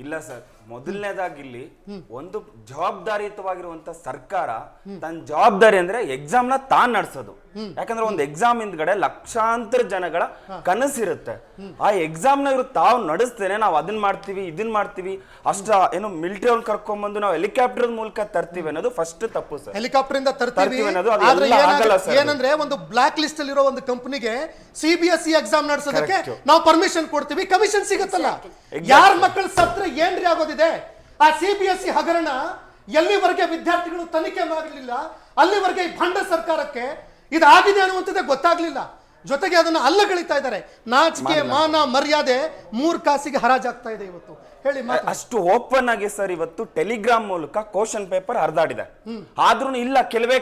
ಇಲ್ಲ ಸರ್, ಮೊದಲನೇದಾಗಿ ಇಲ್ಲಿ ಒಂದು ಜವಾಬ್ದಾರಿಯುತವಾಗಿರುವಂತ ಸರ್ಕಾರ ತನ್ನ ಜವಾಬ್ದಾರಿ ಅಂದ್ರೆ ಎಕ್ಸಾಮ್ ನ ತಾನ್ ನಡೆಸೋದು. ಯಾಕಂದ್ರೆ ಒಂದು ಎಕ್ಸಾಮ್ ಹಿಂದ್ಗಡೆ ಲಕ್ಷಾಂತರ ಜನಗಳ ಕನಸಿರುತ್ತೆ. ಆ ಎಕ್ಸಾಮ್ ನ ಇವರು ತಾವು ನಡೆಸ್ತೇನೆ ನಾವು ಅದನ್ನ ಮಾಡ್ತೀವಿ ಇದನ್ನ ಮಾಡ್ತೀವಿ ಅಷ್ಟ ಏನು ಮಿಲಿಟರಿ ಅವ್ರನ್ನ ಕರ್ಕೊಂಡ್ಬಂದು ನಾವು ಹೆಲಿಕಾಪ್ಟರ್ ಮೂಲಕ ತರ್ತೀವಿ ಅನ್ನೋದು ಫಸ್ಟ್ ತಪ್ಪು ಸರ್. ಹೆಲಿಕಾಪ್ಟರ್ ಇಂದ ತರ್ತೀವಿ ಏನಂದ್ರೆ ಒಂದು ಬ್ಲಾಕ್ ಲಿಸ್ಟ್ ಅಲ್ಲಿ ಇರೋ ಒಂದು ಕಂಪನಿಗೆ CBSE ಎಕ್ಸಾಮ್ ನಡೆಸೋದಕ್ಕೆ ನಾವು ಪರ್ಮಿಷನ್ ಕೊಡ್ತೀವಿ, ಕಮಿಷನ್ ಸಿಗುತ್ತಲ್ಲ. ಯಾರ ಮಕ್ಕಳು ಸತ್ರ ಏನ್ರಿ ಆಗೋದಿದೆ? ಆ CBSE ಹಗರಣ ಎಲ್ಲಿವರೆಗೆ ವಿದ್ಯಾರ್ಥಿಗಳು ತನಿಖೆ ಮಾಡಲಿಲ್ಲ ಅಲ್ಲಿವರೆಗೆ ಈ ಭಂಡ ಸರ್ಕಾರಕ್ಕೆ ಇದಾಗಿದೆ ಅನ್ನುವಂಥದ್ದೇ ಗೊತ್ತಾಗ್ಲಿಲ್ಲ. ಜೊತೆಗೆ ಅದನ್ನ ಅಲ್ಲಗಳಿತಾ ಇದ್ದಾರೆ. ನಾಚಿಕೆ ಮಾನ ಮರ್ಯಾದೆ 3 ಕಾಸಿಗೆ ಹರಾಜಾಗ್ತಾ ಇದೆ ಇವತ್ತು. ಹೇಳಿ. ಅಷ್ಟು ಓಪನ್ ಆಗಿ ಸರ್ ಇವತ್ತು ಟೆಲಿಗ್ರಾಮ್ ಮೂಲಕ ಕ್ವಶನ್ ಪೇಪರ್ ಹರಿದಾಡಿದೆ. ಆದ್ರೂ ಇಲ್ಲ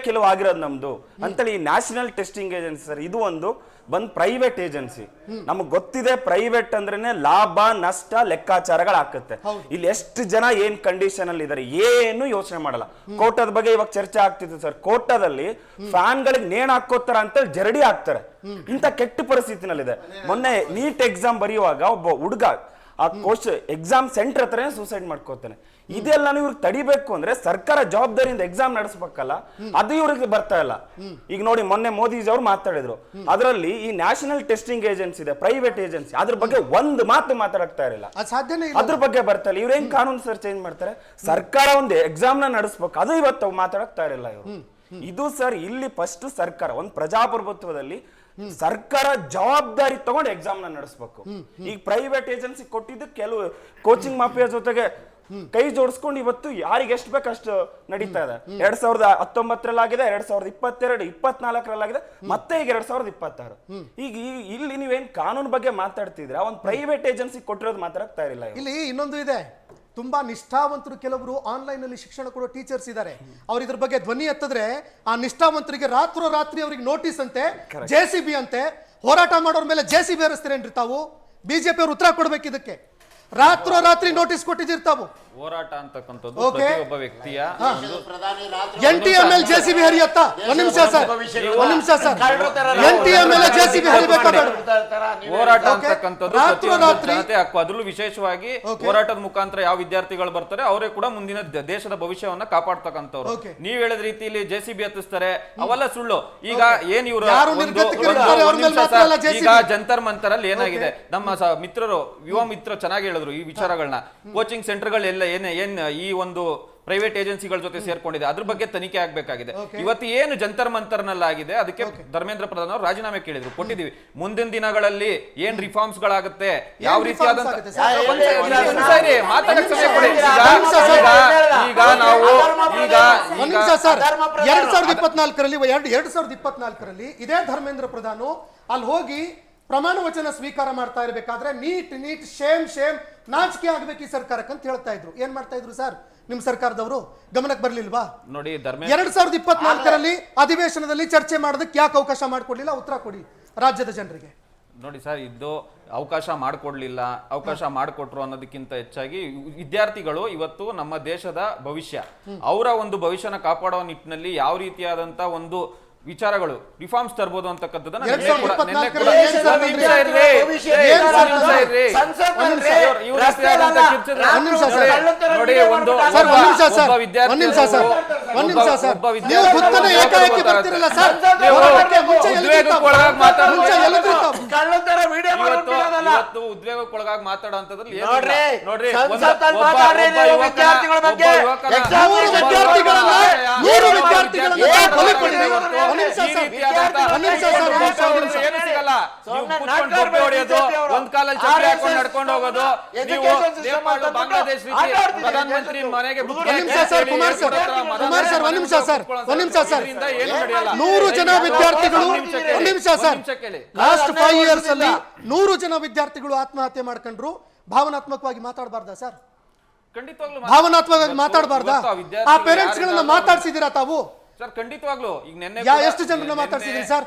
ಕೆಲವು ಆಗಿರೋದು ನಮ್ದು ಅಂತೇಳಿ ನ್ಯಾಷನಲ್ ಟೆಸ್ಟಿಂಗ್ ಏಜೆನ್ಸಿ ಸರ್ ಇದು ಬಂದ್ ಪ್ರೈವೇಟ್ ಏಜೆನ್ಸಿ. ನಮಗ್ ಗೊತ್ತಿದೆ ಪ್ರೈವೇಟ್ ಅಂದ್ರೇನೆ ಲಾಭ ನಷ್ಟ ಲೆಕ್ಕಾಚಾರಗಳು ಹಾಕುತ್ತೆ. ಇಲ್ಲಿ ಎಷ್ಟು ಜನ ಏನ್ ಕಂಡೀಷನ್ ಅಲ್ಲಿ ಇದಾರೆ ಏನು ಯೋಚನೆ ಮಾಡಲ್ಲ. ಕೋಟಾದ ಬಗ್ಗೆ ಇವಾಗ ಚರ್ಚೆ ಆಗ್ತಿತ್ತು ಸರ್. ಕೋಟಾದಲ್ಲಿ ಫ್ಯಾನ್ ಗಳಿಗೆ ನೇಣ್ ಹಾಕೋತಾರ ಅಂತ ಜರಡಿ ಹಾಕ್ತಾರೆ. ಇಂತ ಕೆಟ್ಟ ಪರಿಸ್ಥಿತಿನಲ್ಲಿದೆ. ಮೊನ್ನೆ ನೀಟ್ ಎಕ್ಸಾಮ್ ಬರೆಯುವಾಗ ಒಬ್ಬ ಹುಡುಗ ಆ ಎಕ್ಸಾಮ್ ಸೆಂಟರ್ ಹತ್ರನೇ ಸೂಸೈಡ್ ಮಾಡ್ಕೋತಾನೆ. ಇದೆಲ್ಲ ಇವ್ರಿಗೆ ತಡಿಬೇಕು ಅಂದ್ರೆ ಸರ್ಕಾರ ಜವಾಬ್ದಾರಿಯಿಂದ ಎಕ್ಸಾಮ್ ನಡೆಸಬೇಕಲ್ಲ, ಅದು ಇವ್ರಿಗೆ ಬರ್ತಾ ಇಲ್ಲ. ಈಗ ನೋಡಿ ಮೊನ್ನೆ ಮೋದಿಜಿ ಅವ್ರು ಮಾತಾಡಿದ್ರು, ಅದರಲ್ಲಿ ಈ ನ್ಯಾಷನಲ್ ಟೆಸ್ಟಿಂಗ್ ಏಜೆನ್ಸಿ ಇದೆ ಪ್ರೈವೇಟ್ ಏಜೆನ್ಸಿ, ಅದ್ರ ಬಗ್ಗೆ ಒಂದು ಮಾತು ಮಾತಾಡ್ತಾ ಇರಲಿಲ್ಲ. ಅದ್ರ ಬಗ್ಗೆ ಬರ್ತಾ ಇಲ್ಲ. ಇವ್ರೇನ್ ಕಾನೂನು ಸರ್ ಚೇಂಜ್ ಮಾಡ್ತಾರೆ? ಸರ್ಕಾರ ಒಂದು ಎಕ್ಸಾಮ್ ನ ನಡೆಸಬೇಕು, ಅದು ಇವತ್ತು ಮಾತಾಡಕ್ತಾ ಇರಲಿಲ್ಲ ಇವರು. ಇದು ಸರ್ ಇಲ್ಲಿ ಫಸ್ಟ್ ಸರ್ಕಾರ ಒಂದು ಪ್ರಜಾಪ್ರಭುತ್ವದಲ್ಲಿ ಸರ್ಕಾರ ಜವಾಬ್ದಾರಿ ತಗೊಂಡು ಎಕ್ಸಾಮ್ ನ ನಡೆಸಬೇಕು. ಈಗ ಪ್ರೈವೇಟ್ ಏಜೆನ್ಸಿ ಕೊಟ್ಟಿದ್ದು ಕೆಲವು ಕೋಚಿಂಗ್ ಮಾಫಿಯಾ ಜೊತೆಗೆ ಕೈ ಜೋಡಿಸ್ಕೊಂಡು ಇವತ್ತು ಯಾರಿಗೆ ಎಷ್ಟು ಬೇಕಷ್ಟು ನಡೀತಾ ಇದೆ. 2019 ಆಗಿದೆ, 2022, 24 ಆಗಿದೆ, ಮತ್ತೆ ಈಗ 2026. ಈಗ ಇಲ್ಲಿ ನೀವೇನ್ ಕಾನೂನು ಬಗ್ಗೆ ಮಾತಾಡ್ತಿದ್ರ, ಒಂದು ಪ್ರೈವೇಟ್ ಏಜೆನ್ಸಿ ಕೊಟ್ಟಿರೋದು ಮಾತಾಡ್ತಾ ಇರಲಿಲ್ಲ. ಇಲ್ಲಿ ಇನ್ನೊಂದು ಇದೆ, ತುಂಬಾ ನಿಷ್ಠಾವಂತರು ಕೆಲವರು ಆನ್ಲೈನ್ ಅಲ್ಲಿ ಶಿಕ್ಷಣ ಕೊಡೋ ಟೀಚರ್ಸ್ ಇದ್ದಾರೆ. ಅವ್ರು ಇದ್ರ ಬಗ್ಗೆ ಧ್ವನಿ ಎತ್ತಿದ್ರೆ ಆ ನಿಷ್ಠಾವಂತರಿಗೆ ರಾತ್ರಿ ಅವರಿಗೆ ನೋಟಿಸ್ ಅಂತೆ, JCB ಅಂತೆ. ಹೋರಾಟ ಮಾಡೋರ್ ಮೇಲೆ JCB ಏರಿಸ್ತೀರೇನ್ರಿ ತಾವು? ಬಿಜೆಪಿ ಅವರು ಉತ್ತರ ಕೊಡ್ಬೇಕು ಇದಕ್ಕೆ. ರಾತ್ರಿ ನೋಟಿಸ್ ಕೊಟ್ಟಿದ್ದೀರಿ ತಾವು. ಹೋರಾಟ ಅಂತಕ್ಕಂಥದ್ದು ಪ್ರತಿಯೊಬ್ಬ ವ್ಯಕ್ತಿಯ NTML JCB ಹರಿಯತ್ತಾ? ಒಂದ್ ನಿಮಿಷ ಸರ್, NTML JCB ಹರಿಬೇಕಾ? ಹೋರಾಟ ಅಂತಕ್ಕಂಥದ್ದು ಜನತೆ ಹಕ್ಕು. ಅದರಲ್ಲೂ ವಿಶೇಷವಾಗಿ ಹೋರಾಟದ ಮುಖಾಂತರ ಯಾವ ವಿದ್ಯಾರ್ಥಿಗಳು ಬರ್ತಾರೆ ಅವರೇ ಕೂಡ ಮುಂದಿನ ದೇಶದ ಭವಿಷ್ಯವನ್ನ ಕಾಪಾಡ್ತಕ್ಕಂಥವ್ರು. ನೀವ್ ಹೇಳಿದ ರೀತಿಯಲ್ಲಿ JCB ಹತ್ತಿಸ್ತಾರೆ, ಅವೆಲ್ಲ ಸುಳ್ಳು. ಈಗ ಏನ್ ಇವರು ಈಗ ಜಂತರ್ ಮಂತರ್ ಅಲ್ಲಿ ಏನಾಗಿದೆ, ನಮ್ಮ ಮಿತ್ರರು ಯುವ ಮಿತ್ರರು ಚೆನ್ನಾಗಿ ಹೇಳಿದ್ರು ಈ ವಿಚಾರಗಳನ್ನ. ಕೋಚಿಂಗ್ ಸೆಂಟರ್ಗಳೆಲ್ಲ ಏನ್ ಈ ಒಂದು ಪ್ರೈವೇಟ್ ಏಜೆನ್ಸಿಗಳ ಜೊತೆ ಸೇರ್ಕೊಂಡಿದೆ, ಅದ್ರ ಬಗ್ಗೆ ತನಿಖೆ ಆಗ್ಬೇಕಾಗಿದೆ. ಇವತ್ತು ಏನು ಜಂತರ್ ಮಂತರ್ನಲ್ಲಿ ಆಗಿದೆ ಅದಕ್ಕೆ ಧರ್ಮೇಂದ್ರ ಪ್ರಧಾನ್ ಅವರು ರಾಜೀನಾಮೆ ಕೇಳಿದ್ರು, ಕೊಟ್ಟಿದೀವಿ. ಮುಂದಿನ ದಿನಗಳಲ್ಲಿ ಏನ್ ರಿಫಾರ್ಮ್ಸ್ ಗಳಾಗುತ್ತೆ, ಯಾವ ರೀತಿಯಾದಂತ ಈಗ ನಾವು ಈಗ 2024 ಇದೇ ಧರ್ಮೇಂದ್ರ ಪ್ರಧಾನ್ ಅಲ್ಲಿ ಹೋಗಿ ಪ್ರಮಾಣ ವಚನ ಸ್ವೀಕಾರ ಮಾಡ್ತಾ ಇರಬೇಕಾದ್ರೆ ನೀಟ್ ಶೇಮ್ ನಾಚಿಕೆ ಆಗ್ಬೇಕು ಈ ಸರ್ಕಾರಕ್ಕೆ ಅಂತ ಹೇಳ್ತಾ ಇದ್ರು. ಏನ್ ಮಾಡ್ತಾ ಇದ್ರು ಸರ್ ನಿಮ್ ಸರ್ಕಾರದವರು? ಗಮನಕ್ಕೆ ಬರ್ಲಿಲ್ವಾ? ನೋಡಿ 2024 ಅಧಿವೇಶನದಲ್ಲಿ ಚರ್ಚೆ ಮಾಡೋದಕ್ಕೆ ಯಾಕೆ ಅವಕಾಶ ಮಾಡ್ಕೊಡ್ಲಿಲ್ಲ? ಉತ್ತರ ಕೊಡಿ ರಾಜ್ಯದ ಜನರಿಗೆ. ನೋಡಿ ಸರ್, ಇದು ಅವಕಾಶ ಮಾಡಿಕೊಡ್ಲಿಲ್ಲ, ಅವಕಾಶ ಮಾಡಿಕೊಟ್ರು ಅನ್ನೋದಕ್ಕಿಂತ ಹೆಚ್ಚಾಗಿ ವಿದ್ಯಾರ್ಥಿಗಳು ಇವತ್ತು ನಮ್ಮ ದೇಶದ ಭವಿಷ್ಯ, ಅವರ ಒಂದು ಭವಿಷ್ಯನ ಕಾಪಾಡೋ ನಿಟ್ಟಿನಲ್ಲಿ ಯಾವ ರೀತಿಯಾದಂತ ಒಂದು ವಿಚಾರಗಳು ರಿಫಾರ್ಮ್ಸ್ ತರಬಹುದು ಅಂತಕ್ಕಂಥದ್ದನ್ನ ಉದ್ವೇಗಕ್ಕೊಳಗಾಗಿ ಮಾತಾಡುವಂತದ್ರಲ್ಲಿ ನೋಡ್ರಿ ಒಂದ್ ಕಾಲಲ್ಲಿ ಛತ್ರಿ ಹಾಕೊಂಡು ನಡ್ಕೊಂಡು ಹೋಗೋದು, ನೀವು ಬಾಂಗ್ಲಾದೇಶ ಪ್ರಧಾನಮಂತ್ರಿ ಮನೆಗೆ 100 ಜನ ವಿದ್ಯಾರ್ಥಿಗಳು ಲಾಸ್ಟ್ 5 years ಅಲ್ಲಿ 100 ಜನ ವಿದ್ಯಾರ್ಥಿಗಳು ಆತ್ಮಹತ್ಯೆ ಮಾಡ್ಕೊಂಡ್ರು. ಭಾವನಾತ್ಮಕವಾಗಿ ಮಾತಾಡಬಾರ್ದಾ ಸರ್? ಖಂಡಿತವಾಗ್ಲೂ ಭಾವನಾತ್ಮಕವಾಗಿ ಮಾತಾಡಬಾರ್ದಾ? ಆ ಪೇರೆಂಟ್ಸ್ ಗಳನ್ನ ಮಾತಾಡ್ಸಿದೀರಾ ತಾವು? ಸರ್ ಖಂಡಿತವಾಗ್ಲೂ ಈಗ ನಿನ್ನೆ ಎಷ್ಟು ಜನರನ್ನ ಮಾತಾಡ್ಸಿದ್ರಿ ಸರ್?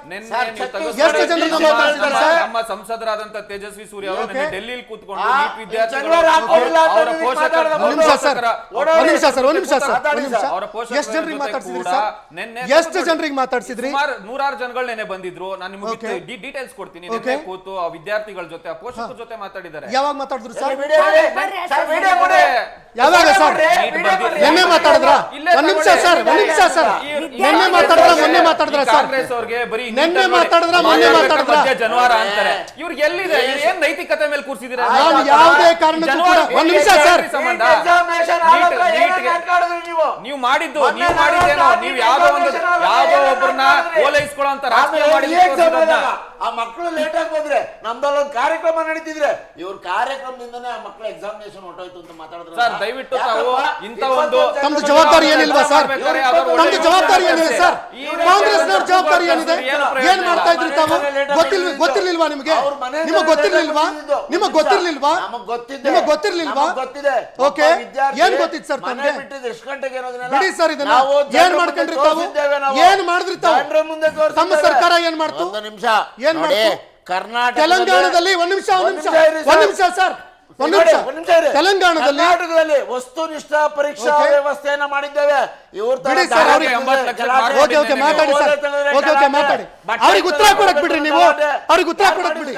ನಮ್ಮ ಸಂಸದರಾದಂತ ತೇಜಸ್ವಿ ಸೂರ್ಯ ಅವರು ನಿನ್ನೆ ಡೆಲ್ಲಿಯಲ್ಲಿ ಕೂತ್ಕೊಂಡು ನೀಟ್ ವಿದ್ಯಾರ್ಥಿಗಳು ಎಷ್ಟು ಜನರಿಗೆ ಮಾತಾಡ್ಸಿದ್ರಿ? ನೂರಾರು ಜನಗಳು ನೆನೆ ಬಂದಿದ್ರು. ನಾನು ನಿಮಗೆ ಡೀಟೇಲ್ಸ್ ಕೊಡ್ತೀನಿ. ಕೂತು ಆ ವಿದ್ಯಾರ್ಥಿಗಳ ಜೊತೆ ಆ ಪೋಷಕರ ಜೊತೆ ಮಾತಾಡಿದ್ದಾರೆ. ಯಾವಾಗ ಮಾತಾಡಿದ್ರು ಸರ್? ಯಾವಾಗ ಸರ್ ನಿನ್ನೆ ಮಾತಾಡಿದ್ರ ಇಲ್ಲೇ ಒಂದ್ ನಿಮಿಷ ತಗೊಳ್ಳಿ. ಸರ್ ಒಂದ್ ನಿಮಿಷ ಸರ್ ನಿನ್ನೆ ಮಾತಾಡಿದ್ರ ಮೊನ್ನೆ ಮಾತಾಡಿದ್ರ ಸರ್ ಕಾಂಗ್ರೆಸ್ ಅವ್ರಿಗೆ ಬರೀ ನಿನ್ನೆ ಮಾತಾಡಿದ್ರ ಮೊನ್ನೆ ಮಾತಾಡಿದ್ರ ಜನವಾರ ಅಂತಾರೆ ಇವ್ರಿಗೆ ಎಲ್ಲಿದೆ ಏನ್ ನೈತಿಕತೆ ಮೇಲೆ ಕೂರ್ಸಿದಿರ ನಾವು ಯಾವುದೇ ಕಾರಣಕ್ಕೂ ಕೂಡ ಒಂದ್ ನಿಮಿಷ ಸರ್ ನೀವು ಮಾಡಿದ್ದೇನೋ ನೀವು ಯಾವ್ದೋ ಒಬ್ಬರನ್ನ ಓಲೈಸ್ಕೊಳ್ಳೋ ಅಂತ ರಾಜಕೀಯ ಮಾಡಿದ್ರೆ ಆ ಮಕ್ಕಳು ಲೇಟ್ ಆಗಿ ಬಂದ್ರೆ ನಮ್ದಲ್ಲೊಂದು ಕಾರ್ಯಕ್ರಮ ನಡೀತಿದ್ರೆ ಇವ್ರ ಕಾರ್ಯಕ್ರಮದಿಂದನೇ ಆ ಮಕ್ಕಳ ಎಕ್ಸಾಮಿನೇಷನ್ ಹೊಟ್ಟೋಯ್ತು ಅಂತ ಮಾತಾಡಿದ್ರೆ ಸರ್ ದಯವಿಟ್ಟು ತಾವು ಇಂತ ಒಂದು ತಮ್ದು ಜವಾಬ್ದಾರಿ ಏನಿಲ್ವಾ ಸರ್ ತಮ್ದು ಜವಾಬ್ದಾರಿ ಏನಿದೆ ಸರ್ ಕಾಂಗ್ರೆಸ್ನವ್ರ ಜವಾಬ್ದಾರಿ ಏನಿದೆ ಏನ್ ಮಾಡ್ತಾ ಇದ್ರಿ ತಾವು ಗೊತ್ತಿರ್ಲಿಲ್ವಾ ನಿಮಗೆ ನಿಮಗೆ ಗೊತ್ತಿರ್ಲಿಲ್ವಾ ನಿಮಗೆ ಗೊತ್ತಿರ್ಲಿಲ್ವಾ ನಿಮಗೆ ಗೊತ್ತಿರ್ಲಿಲ್ವಾ ಓಕೆ ಏನ್ ಗೊತ್ತಿತ್ತು ಸರ್ ತಮ್ಗೆ ಎಷ್ಟು ಗಂಟೆಗೆ ಬಿಡಿ ಸರ್ ಇದನ್ನ ಏನ್ ಮಾಡ್ಕೊಂಡ್ರಿ ತಾವು ಏನ್ ಮಾಡಿದ್ರಿ ತಾವು ತಮ್ಮ ಸರ್ಕಾರ ಏನ್ ಮಾಡ್ತು ಒಂದು ನಿಮಿಷ ಏನ್ ಮಾಡ್ತು ಕರ್ನಾಟಕ ತೆಲಂಗಾಣದಲ್ಲಿ ಒಂದ್ ನಿಮಿಷ ಸರ್ ಒಂದ್ ನಿಮಿಷ ತೆಲಂಗಾಣದಲ್ಲಿ ಕರ್ನಾಟಕದಲ್ಲಿ ವಸ್ತುನಿಷ್ಠ ಪರೀಕ್ಷಾ ವ್ಯವಸ್ಥೆಯನ್ನ ಮಾಡಿದ್ದೇವೆ ಇವ್ರ ಬಿಡಿ ಸರ್ ಅವ್ರಿಗೆ ಓಕೆ ಮಾತಾಡಿ ಸರ್ ಓಕೆ ಮಾತಾಡಿ ಅವ್ರಿಗೆ ಉತ್ತರ ಕೊಡಕ್ ಬಿಡ್ರಿ ನೀವು ಅವ್ರಿಗೆ ಉತ್ತರ ಕೊಡಕ್ ಬಿಡಿ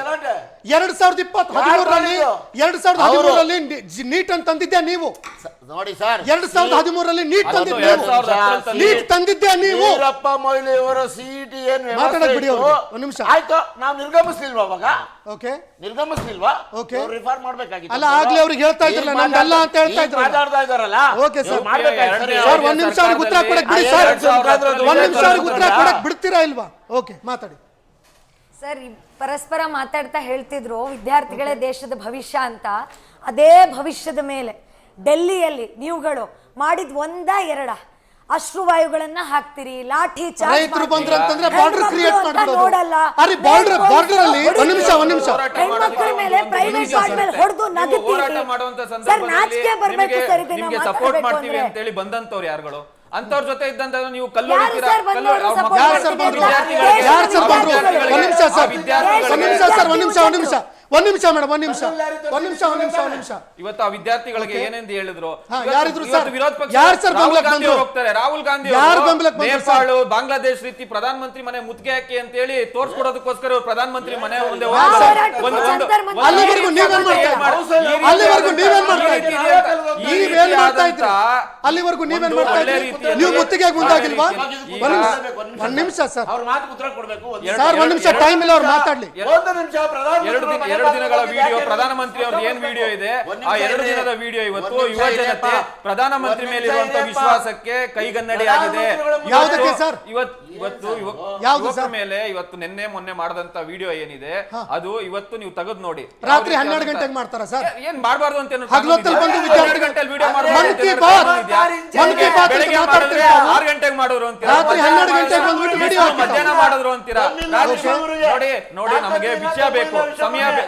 2013ರಲ್ಲಿ ನೀಟ್ ಅಂತ ತಂದಿದ್ದೆ ನೀವು ನೋಡಿ ಸರ್ 2013ರಲ್ಲಿ ನೀಟ್ ತಂದಿದ್ದೆ ನೀವು ವೀರಪ್ಪ ಮೊಯ್ಲಿ ಅವರ ಸಿಇಟಿ ಏನ್ ಮಾತಾಡಕ್ ಬಿಡಿ ಒಂದ್ ನಿಮಿಷ ಆಯ್ತು ನಾವು ನಿರ್ಗಮಿಸ್ಲಿಲ್ವಾ ಅವಾಗ ಓಕೆ ನಿರ್ಗಮಿಸ್ಲಿಲ್ವಾ ಓಕೆ ರಿಫಾರ್ಮ್ ಮಾಡ್ಬೇಕಾಗಿತ್ತು ಅಲ್ಲ ಆಗ್ಲೇ ಅವ್ರಿಗೆ ಹೇಳ್ತಾ ಇದ್ರಲ್ಲ ನಮ್ದಲ್ಲ ಅಂತ ಹೇಳ್ತಾ ಇದ್ರಲ್ಲ ಮಾತಾಡ್ತಾ ಇದಾರಲ್ಲ ಓಕೆ ಸರ್ ಮಾಡ್ಬೇಕಾಗಿತ್ತು ಸರ್ ಒಂದ್ ನಿಮಿಷ ಅವ್ರಿಗೆ ಉತ್ತರ ಕೊಡಕ್ ಬಿಡಿ ಸರ್ ಒಂದ್ ನಿಮಿಷ ಅವ್ರಿಗೆ ಉತ್ತರ ಕೊಡಕ್ ಬಿಡ್ತೀರಾ ಇಲ್ವಾ ಓಕೆ ಮಾತಾಡಿ ಸರ್ ಪರಸ್ಪರ ಮಾತಾಡ್ತಾ ಹೇಳ್ತಿದ್ರು ವಿದ್ಯಾರ್ಥಿಗಳೇ ದೇಶದ ಭವಿಷ್ಯ ಅಂತ. ಅದೇ ಭವಿಷ್ಯದ ಮೇಲೆ ಡೆಲ್ಲಿಯಲ್ಲಿ ನೀವುಗಳು ಮಾಡಿದ್ ಎರಡ ಅಶ್ರುವಾಯುಗಳನ್ನ ಹಾಕ್ತಿರಿ, ಲಾಠಿ ಚಾರ್ಜ್ ರೈತರು ಬಂದ್ರು ಅಂತಂದ್ರೆ ಬಾರ್ಡರ್ ಕ್ರಿಯೇಟ್ ಮಾಡ್ಬಿಡೋದು. ಅರೆ ಬಾರ್ಡರ್ ಅಲ್ಲಿ ಒಂದ್ ನಿಮಿಷ ಹೆಣ್ಮಕ್ಳ ಮೇಲೆ ಪ್ರೈವೇಟ್ ಪಾರ್ಟ್ ಮೇಲೆ ಹೊಡೆದು ನಗುತ್ತೀರಿ ಸರ್. ನಾಚಿಕೆ ಬರ್ಬೇಕು ಸರ್ ಇದನ್ನ ಸಪೋರ್ಟ್ ಮಾಡ್ತೀವಿ ಅಂತ ಹೇಳಿ ಬಂದಂತವ್ರು ಯಾರುಗಳು ಅಂತವ್ರ ಜೊತೆ ಇದ್ದಂತ ನೀವು ಕಲ್ಲು ಹೊಡಿತೀರಾ? ಒಂದ್ ನಿಮಿಷ ಮೇಡಮ್ ಇವತ್ತು ಆ ವಿದ್ಯಾರ್ಥಿಗಳಿಗೆ ಏನೆಂದು ಹೇಳಿದ್ರು ಯಾರಿದ್ರು ಸರ್? ವಿರೋಧ ಪಕ್ಷ ಯಾರು ಸರ್ ಬೆಂಬಲಕ್ಕೆ ಬಂದ್ರು? ಹೋಗ್ತಾರೆ ರಾಹುಲ್ ಗಾಂಧಿ ಯಾರು ಬೆಂಬಲಕ್ಕೆ ಬಂದ್ರು ಸರ್? ನೇಪಾಳ ಬಾಂಗ್ಲಾದೇಶ ರೀತಿ ಪ್ರಧಾನ ಮಂತ್ರಿ ಮನೆ ಮುತ್ತಿಗೆ ಹಾಕಿ ಅಂತ ಹೇಳಿ ತೋರ್ಸ್ಕೊಡೋದಕ್ಕೋಸ್ಕರ ಪ್ರಧಾನ ಮಂತ್ರಿ ಮನೆ ಮುಂದೆ ಅಲ್ಲಿವರೆಗೂ ನೀವೇನ್ ಮಾಡ್ತಾ ಇದ್ರಿ? ಅಲ್ಲಿವರೆಗೂ ನೀವೇನ್ ಮಾಡ್ತಾ ಇದ್ರಿ? ನೀವು ಮುತ್ತಿಗೆ ಮುಂದಾಗಿಲ್ವಾ? ಒಂದ್ ನಿಮಿಷ ಸರ್ ಅವ್ರ ಮಾತು ಉತ್ತರ ಕೊಡ್ಬೇಕು ಸರ್ ಒಂದ್ ನಿಮಿಷ ಟೈಮ್ ಇಲ್ಲ ಅವ್ರು ಮಾತಾಡ್ಲಿ. ಒಂದು ನಿಮಿಷ ಎರಡು ದಿನಗಳ ವಿಡಿಯೋ ಪ್ರಧಾನಮಂತ್ರಿ ಅವ್ರದ್ದು ಏನ್ ವಿಡಿಯೋ ಇದೆ ಆ 2 ದಿನದ ವಿಡಿಯೋ ಇವತ್ತು ಯುವ ಜನತೆ ಪ್ರಧಾನಮಂತ್ರಿ ಮೇಲಿರುವಂತ ವಿಶ್ವಾಸಕ್ಕೆ ಕೈಗನ್ನಡಿ ಆಗಿದೆ. ಯಾವುದಕ್ಕೆ ಸರ್? ಇವತ್ತು ಯುವಕರ ಮೇಲೆ ಇವತ್ತು ನಿನ್ನೆ ಮೊನ್ನೆ ಮಾಡದಂತ ವಿಡಿಯೋ ಏನಿದೆ ಅದು ಇವತ್ತು ನೀವು ತೆಗೆದು ನೋಡಿ. ರಾತ್ರಿ 12 ಗಂಟೆಗೆ ಮಾಡ್ತಾರ ಸರ್? ಏನ್ ಮಾಡಬಾರ್ದು ಅಂತ ಹಗಲೊತ್ತಲ್ಲಿ ಬಂದು 12 ಗಂಟೆಯಲ್ಲಿ ವಿಡಿಯೋ ಬೆಳಗ್ಗೆ ಮಾಡಿದ್ರೆ 6 ಗಂಟೆಗೆ ಮಾಡೋರು ಅಂತೀರಾ, ರಾತ್ರಿ 12 ಗಂಟೆಗೆ ಬಂದ್ಬಿಟ್ಟು ವಿಡಿಯೋ ಮಧ್ಯಾಹ್ನ ಮಾಡಿದ್ರು ಅಂತೀರಾ. ನೋಡಿ ನಮಗೆ ವಿಷಯ ಬೇಕು,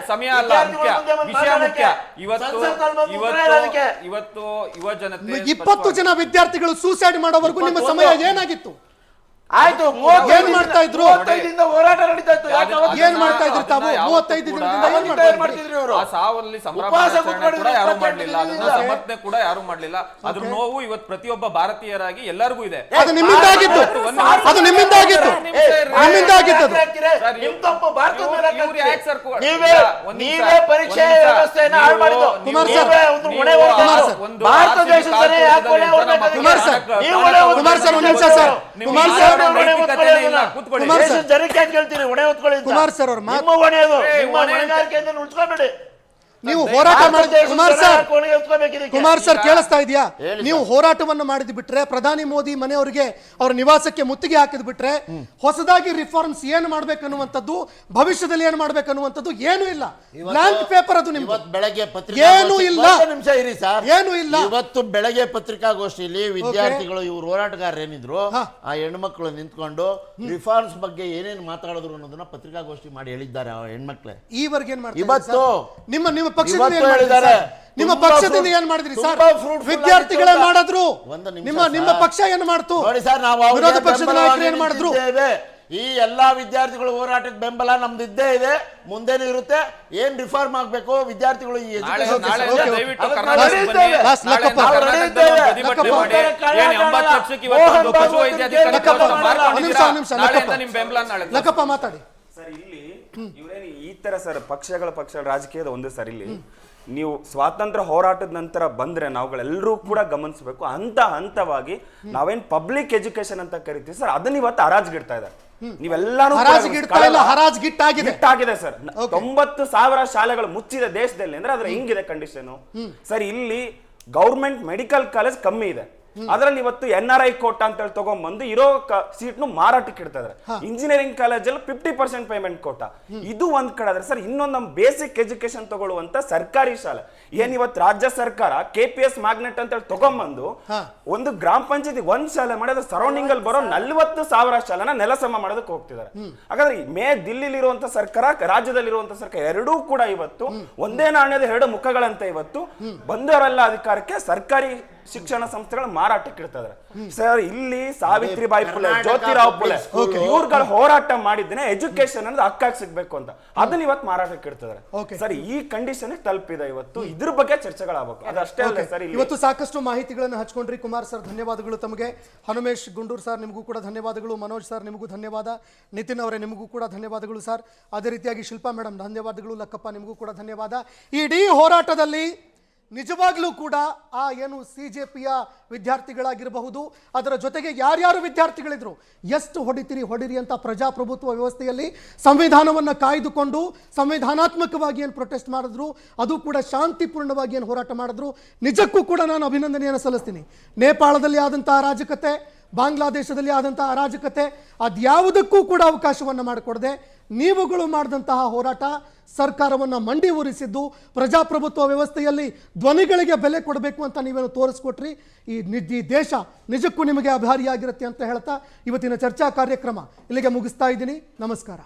ಸಮಯ ಅಲ್ಲ ಮುಖ್ಯ, ವಿಷಯ ಮುಖ್ಯ. ಇವತ್ತು ಯುವ ಜನತೆ 20 ಜನ ವಿದ್ಯಾರ್ಥಿಗಳು ಸೂಸೈಡ್ ಮಾಡೋವರೆಗೂ ನಿಮ್ಮ ಸಮಯ ಏನಾಗಿತ್ತು? ಆಯ್ತು ಏನ್ ಮಾಡ್ತಾ ಇದ್ರು? ಹೋರಾಟ ನಡೀತಾ ಇತ್ತು. ಏನ್ ಮಾಡ್ತಾ ಇದ್ರು ತಾವು? 35 ದಿನದಿಂದ ಏನ್ ಮಾಡ್ತಿದ್ರಿ? ಆ ಸಾವಲ್ಲಿ ಸಂಭ್ರಮಾಚರಣೆ ಕೂಡ ಯಾರು ಮಾಡ್ಲಿಲ್ಲ, ಅದನ್ನ ಸಮರ್ಥನೆ ಕೂಡ ಯಾರು ಮಾಡ್ಲಿಲ್ಲ. ಅದ್ರ ನೋವು ಇವತ್ತು ಪ್ರತಿಯೊಬ್ಬ ಭಾರತೀಯರಾಗಿ ಎಲ್ಲರಿಗೂ ಇದೆ. ಅದು ನಿಮ್ಮಿಂದ ಆಗಿತ್ತು. ನೀವೇ ಪರೀಕ್ಷೆ ವ್ಯವಸ್ಥೆಯನ್ನು ಹಾಳು ಮಾಡಿದ್ದು. ಕುಮಾರ್ ಸರ್ ಕುಮಾರ್ ಸರ್ ಅವ್ರ ನೀವು ಹೋರಾಟ ಮಾಡಿದ ಕುಮಾರ್ ಸರ್ ಕೇಳಿಸ್ತಾ ಇದೆಯಾ? ನೀವು ಹೋರಾಟವನ್ನು ಮಾಡಿದ್ ಬಿಟ್ರೆ ಪ್ರಧಾನಿ ಮೋದಿ ಮನೆಯವರಿಗೆ ಅವರ ನಿವಾಸಕ್ಕೆ ಮುತ್ತಿಗೆ ಹಾಕಿದ್ ಬಿಟ್ರೆ ಹೊಸದಾಗಿ ರಿಫಾರ್ಮ್ಸ್ ಏನ್ ಮಾಡ್ಬೇಕನ್ನುವಂಥದ್ದು, ಭವಿಷ್ಯದಲ್ಲಿ ಏನ್ ಮಾಡ್ಬೇಕನ್ನುವಂಥದ್ದು ಏನೂ ಇಲ್ಲ. ಬ್ಲಾಂಕ್ ಪೇಪರ್ ಅದು ನಿಮ್ಗೆ ಬೆಳಗ್ಗೆ ಏನೂ ಇಲ್ಲ. ನಿಮಿಷ ಇರಿ ಸರ್, ಏನೂ ಇಲ್ಲ. ಇವತ್ತು ಬೆಳಗ್ಗೆ ಪತ್ರಿಕಾಗೋಷ್ಠಿಯಲ್ಲಿ ವಿದ್ಯಾರ್ಥಿಗಳು ಇವ್ರು ಹೋರಾಟಗಾರರು ಏನಿದ್ರು ಆ ಹೆಣ್ಮಕ್ಳು ನಿಂತ್ಕೊಂಡು ರಿಫಾರ್ಮ್ಸ್ ಬಗ್ಗೆ ಏನೇನು ಮಾತಾಡಿದ್ರು ಅನ್ನೋದನ್ನ ಪತ್ರಿಕಾಗೋಷ್ಠಿ ಮಾಡಿ ಹೇಳಿದ್ದಾರೆ ಆ ಹೆಣ್ಮಕ್ಳೆ. ಈವರೆಗೆ ಏನ್ ಮಾಡ್ತಾರೆ ಇವತ್ತು ನಿಮ್ಮ ಪಕ್ಷದಿಂದ ಏನ್ ಮಾಡಿದ್ರಿ ಸರ್? ವಿದ್ಯಾರ್ಥಿಗಳೇ ಮಾಡಿದ್ರು. ನಿಮ್ಮ ಪಕ್ಷ ಏನ್ ಮಾಡ್ತು? ನೋಡಿ ಸರ್, ನಾವು ವಿರೋಧ ಪಕ್ಷದ ನಾಯಕರು ಏನ್ ಮಾಡಿದ್ರು? ಈ ಎಲ್ಲಾ ವಿದ್ಯಾರ್ಥಿಗಳು ಹೋರಾಟಕ್ಕೆ ಬೆಂಬಲ ನಮ್ದು ಇದ್ದೇ ಇದೆ, ಮುಂದೇನು ಇರುತ್ತೆ. ಏನ್ ರಿಫಾರ್ಮ್ ಆಗ್ಬೇಕು ವಿದ್ಯಾರ್ಥಿಗಳು ಈ ಮಾತಾಡಿ ಸರ್. ಇಲ್ಲಿ ಇವರೇನು ಈ ತರ ಸರ್ ಪಕ್ಷಗಳ ರಾಜಕೀಯದ ಒಂದು ಸರ್ ಇಲ್ಲಿ ನೀವು ಸ್ವಾತಂತ್ರ್ಯ ಹೋರಾಟದ ನಂತರ ಬಂದ್ರೆ ನಾವುಗಳೆಲ್ಲರೂ ಕೂಡ ಗಮನಿಸಬೇಕು, ಹಂತ ಹಂತವಾಗಿ ನಾವೇನ್ ಪಬ್ಲಿಕ್ ಎಜುಕೇಶನ್ ಅಂತ ಕರಿತೀವಿ ಸರ್, ಅದನ್ನ ಇವತ್ತು ಹರಾಜ್ಗಿಡ್ತಾ ಇದ್ದಾರೆ. ನೀವೆಲ್ಲಾನು ಹರಾಜ್ಗಿಟ್ಟಾಗಿದೆ ಸರ್. 90,000 ಶಾಲೆಗಳು ಮುಚ್ಚಿದೆ ದೇಶದಲ್ಲಿ ಅಂದ್ರೆ ಅದ್ರ ಹೆಂಗಿದೆ ಕಂಡೀಷನ್ ಸರ್. ಇಲ್ಲಿ ಗೌರ್ಮೆಂಟ್ ಮೆಡಿಕಲ್ ಕಾಲೇಜ್ ಕಮ್ಮಿ ಇದೆ, ಅದರಲ್ಲಿ ಇವತ್ತು NRI ಕೋಟಾ ಅಂತ ಹೇಳಿ ತಗೊಂಡ್ಬಂದು ಇರೋ ಸೀಟ್ನು ಮಾರಾಟಕ್ಕೆ ಇಡ್ತಾ ಇದಾರೆ. ಇಂಜಿನಿಯರಿಂಗ್ ಕಾಲೇಜಲ್ಲಿ 50% ಪೇಮೆಂಟ್ ಕೋಟಾ. ಇದು ಒಂದ್ ಕಡೆ ಆದ್ರೆ ಸರ್, ಇನ್ನೊಂದು ನಮ್ಮ ಬೇಸಿಕ್ ಎಜುಕೇಶನ್ ತಗೊಳ್ಳುವಂತ ಸರ್ಕಾರಿ ಶಾಲೆ ಏನ್ ಇವತ್ತು ರಾಜ್ಯ ಸರ್ಕಾರ KPS ಮ್ಯಾಗ್ನೆಟ್ ಅಂತ ಹೇಳಿ ತಗೊಂಡ್ಬಂದು ಒಂದು ಗ್ರಾಮ ಪಂಚಾಯತಿ ಒಂದ್ ಶಾಲೆ ಮಾಡಿದ್ರೆ ಸರೌಂಡಿಂಗ್ ಅಲ್ಲಿ ಬರೋ 40,000 ಶಾಲೆನ ನೆಲಸಮ ಮಾಡೋದಕ್ಕೆ ಹೋಗ್ತಿದ್ದಾರೆ. ಹಾಗಾದ್ರೆ ದಿಲ್ಲಿಲಿರುವಂತ ಸರ್ಕಾರ, ರಾಜ್ಯದಲ್ಲಿರುವಂತ ಸರ್ಕಾರ ಎರಡೂ ಕೂಡ ಇವತ್ತು ಒಂದೇ ನಾಣ್ಯದ ಎರಡು ಮುಖಗಳಂತ ಇವತ್ತು ಬಂದವರೆಲ್ಲ ಅಧಿಕಾರಕ್ಕೆ ಸರ್ಕಾರಿ ಶಿಕ್ಷಣ ಸಂಸ್ಥೆಗಳ ಮಾರಾಟಕ್ಕೆ ಇಡ್ತಾರೆ ಸರ್. ಇಲ್ಲಿ ಸಾವಿತ್ರಿಬಾಯಿ ಫುಲೆ, ಜ್ಯೋತಿರಾವ್ ಫುಲೆ ಇವ್ರುಗಳ ಹೋರಾಟ ಮಾಡಿದ್ದೇನೆ ಎಜುಕೇಶನ್ ಅನ್ನೋದು ಹಕ್ಕಾಗಿ ಸಿಗ್ಬೇಕು ಅಂತ, ಅದನ್ನ ಇವತ್ತು ಮಾರಾಟಕ್ಕೆ ಇಡ್ತಾರೆ ಸರ್. ಈ ಕಂಡೀಷನ್ ತಲುಪಿದೆ ಇವತ್ತು, ಇದ್ರ ಬಗ್ಗೆ ಚರ್ಚೆಗಳಾಗಬೇಕು, ಅದಷ್ಟೇ ಅಲ್ಲ ಸರ್. ಇವತ್ತು ಸಾಕಷ್ಟು ಮಾಹಿತಿಗಳನ್ನು ಹಂಚ್ಕೊಂಡ್ರಿ. ಕುಮಾರ್ ಸರ್ ಧನ್ಯವಾದಗಳು ತಮಗೆ. ಹನುಮೇಶ್ ಗುಂಡೂರ್ ಸರ್ ನಿಮಗೂ ಕೂಡ ಧನ್ಯವಾದಗಳು. ಮನೋಜ್ ಸರ್ ನಿಮಗೂ ಧನ್ಯವಾದ. ನಿತಿನ್ ಅವರೇ ನಿಮಗೂ ಕೂಡ ಧನ್ಯವಾದಗಳು ಸರ್. ಅದೇ ರೀತಿಯಾಗಿ ಶಿಲ್ಪಾ ಮೇಡಮ್ ಧನ್ಯವಾದಗಳು. ಲಕ್ಕಪ್ಪ ನಿಮಗೂ ಕೂಡ ಧನ್ಯವಾದ. ಇಡೀ ಹೋರಾಟದಲ್ಲಿ ನಿಜವಾಗ್ಲೂ ಕೂಡ ಆ ಏನು CJPಯ ವಿದ್ಯಾರ್ಥಿಗಳಾಗಿರಬಹುದು, ಅದರ ಜೊತೆಗೆ ಯಾರ್ಯಾರು ವಿದ್ಯಾರ್ಥಿಗಳಿದ್ರು, ಎಷ್ಟು ಹೊಡಿರಿ ಅಂತ ಪ್ರಜಾಪ್ರಭುತ್ವ ವ್ಯವಸ್ಥೆಯಲ್ಲಿ ಸಂವಿಧಾನವನ್ನು ಕಾಯ್ದುಕೊಂಡು ಸಂವಿಧಾನಾತ್ಮಕವಾಗಿ ಏನು ಪ್ರೊಟೆಸ್ಟ್ ಮಾಡಿದ್ರು, ಅದು ಕೂಡ ಶಾಂತಿಪೂರ್ಣವಾಗಿ ಏನು ಹೋರಾಟ ಮಾಡಿದ್ರು, ನಿಜಕ್ಕೂ ಕೂಡ ನಾನು ಅಭಿನಂದನೆಯನ್ನು ಸಲ್ಲಿಸ್ತೀನಿ. ನೇಪಾಳದಲ್ಲಿ ಆದಂಥ ಅರಾಜಕತೆ, ಬಾಂಗ್ಲಾದೇಶದಲ್ಲಿ ಆದಂತಹ ಅರಾಜಕತೆ, ಅದ್ಯಾವುದಕ್ಕೂ ಕೂಡ ಅವಕಾಶವನ್ನು ಮಾಡಿಕೊಡದೆ ನೀವುಗಳು ಮಾಡಿದಂತಹ ಹೋರಾಟ ಸರ್ಕಾರವನ್ನು ಮಂಡಿ ಊರಿಸಿದ್ದು, ಪ್ರಜಾಪ್ರಭುತ್ವ ವ್ಯವಸ್ಥೆಯಲ್ಲಿ ಧ್ವನಿಗಳಿಗೆ ಬೆಲೆ ಕೊಡಬೇಕು ಅಂತ ನೀವೇನು ತೋರಿಸ್ಕೊಟ್ರಿ. ಈ ದೇಶ ನಿಜಕ್ಕೂ ನಿಮಗೆ ಆಭಾರಿಯಾಗಿರುತ್ತೆ ಅಂತ ಹೇಳ್ತಾ ಇವತ್ತಿನ ಚರ್ಚಾ ಕಾರ್ಯಕ್ರಮ ಇಲ್ಲಿಗೆ ಮುಗಿಸ್ತಾ ಇದ್ದೀನಿ. ನಮಸ್ಕಾರ.